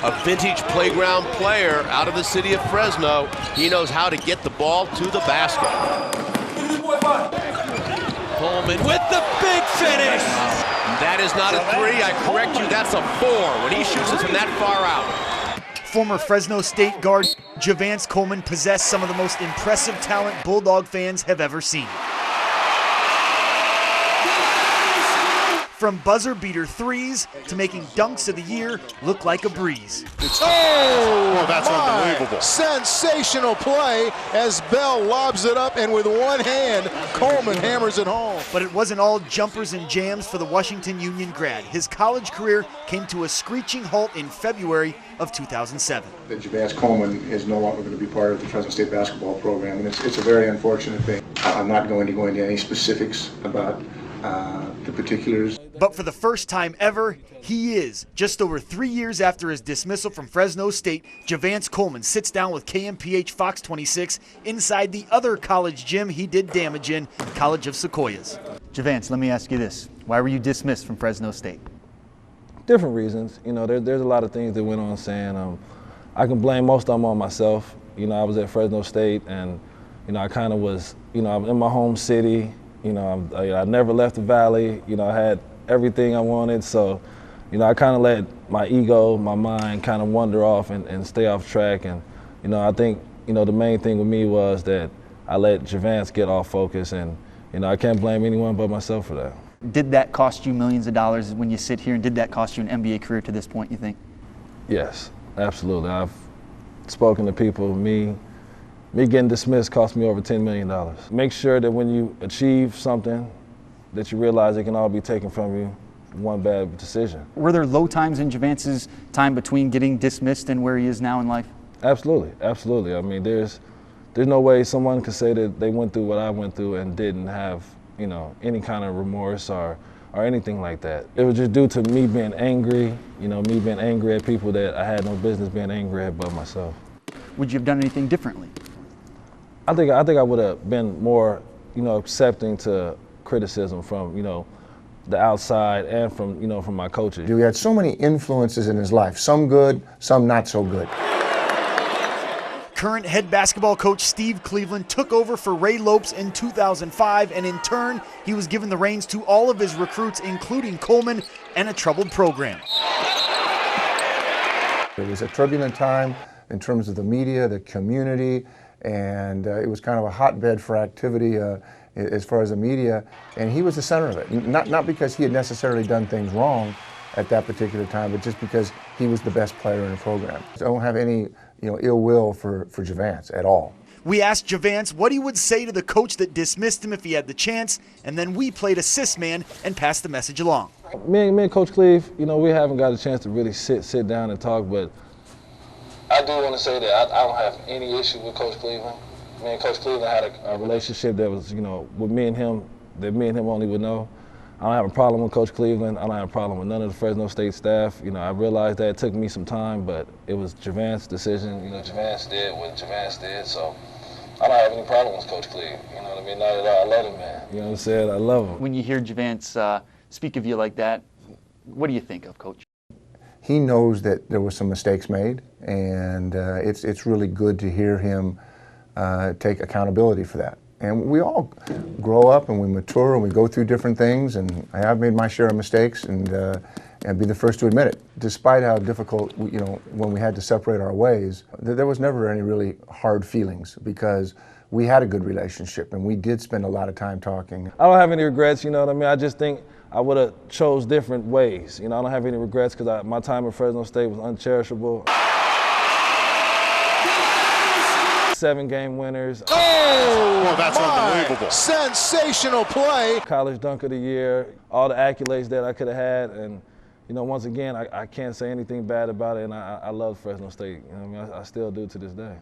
A vintage playground player out of the city of Fresno. He knows how to get the ball to the basket. Coleman with the big finish. That is not a 3. I correct you, that's a 4 when he shoots it from that far out. Former Fresno State guard JaVance Coleman possessed some of the most impressive talent Bulldog fans have ever seen. From buzzer beater threes to making dunks of the year look like a breeze. Oh, that's unbelievable. Sensational play as Bell lobs it up, and with one hand, Coleman hammers it home. But it wasn't all jumpers and jams for the Washington Union grad. His college career came to a screeching halt in February of 2007. That JaVance Coleman is no longer going to be part of the Fresno State basketball program, and it's a very unfortunate thing. I'm not going to go into any specifics about the particulars. But for the first time ever, he is. Just over 3 years after his dismissal from Fresno State, JaVance Coleman sits down with KMPH FOX 26 inside the other college gym he did damage in, College of Sequoias. JaVance, let me ask you this. Why were you dismissed from Fresno State? Different reasons. You know, there's a lot of things that went on saying I can blame most of them on myself. You know, I was at Fresno State and, you know, I kind of was, you know, I'm in my home city. You know, I never left the Valley. You know, I had everything I wanted. So, you know, I kind of let my ego, my mind kind of wander off and stay off track. And, you know, I think, you know, the main thing with me was that I let JaVance get off focus. And, you know, I can't blame anyone but myself for that. Did that cost you millions of dollars when you sit here, and did that cost you an NBA career to this point, you think? Yes, absolutely. I've spoken to people, me getting dismissed cost me over $10 million. Make sure that when you achieve something that you realize it can all be taken from you, one bad decision. Were there low times in JaVance's time between getting dismissed and where he is now in life? Absolutely, absolutely. I mean, there's no way someone could say that they went through what I went through and didn't have, you know, any kind of remorse or anything like that. It was just due to me being angry, you know, me being angry at people that I had no business being angry at but myself. Would you have done anything differently? I think I would have been more, you know, accepting to criticism from, you know, the outside and from, you know, from my coaches. He had so many influences in his life, some good, some not so good. Current head basketball coach Steve Cleveland took over for Ray Lopes in 2005, and in turn, he was given the reins to all of his recruits, including Coleman, and a troubled program. It was a turbulent time in terms of the media, the community, and it was kind of a hotbed for activity as far as the media, and he was the center of it. Not because he had necessarily done things wrong at that particular time, but just because he was the best player in the program. I don't have any, you know, ill will for JaVance at all. We asked JaVance what he would say to the coach that dismissed him if he had the chance, and then we played assist man and passed the message along. Me and Coach Cleve, you know, we haven't got a chance to really sit down and talk, but I do want to say that I don't have any issue with Coach Cleveland. Me and Coach Cleveland had a relationship that was, you know, with me and him, that me and him only would know. I don't have a problem with Coach Cleveland. I don't have a problem with none of the Fresno State staff. You know, I realized that it took me some time, but it was JaVance's decision. You know, JaVance did what JaVance did, so I don't have any problem with Coach Cleve. You know what I mean? Not at all. I love him, man. You know what I'm saying? I love him. When you hear JaVance speak of you like that, what do you think of, Coach? He knows that there were some mistakes made, and it's really good to hear him take accountability for that. And we all grow up and we mature and we go through different things, and I have made my share of mistakes and be the first to admit it. Despite how difficult, you know, when we had to separate our ways, there was never any really hard feelings because we had a good relationship and we did spend a lot of time talking. I don't have any regrets, you know what I mean? I just think I would have chose different ways. You know, I don't have any regrets because my time at Fresno State was uncherishable. 7-game winners. Oh, that's unbelievable. Sensational play. College Dunk of the Year, all the accolades that I could have had. And, you know, once again, I can't say anything bad about it. And I love Fresno State. You know what I mean? I still do to this day.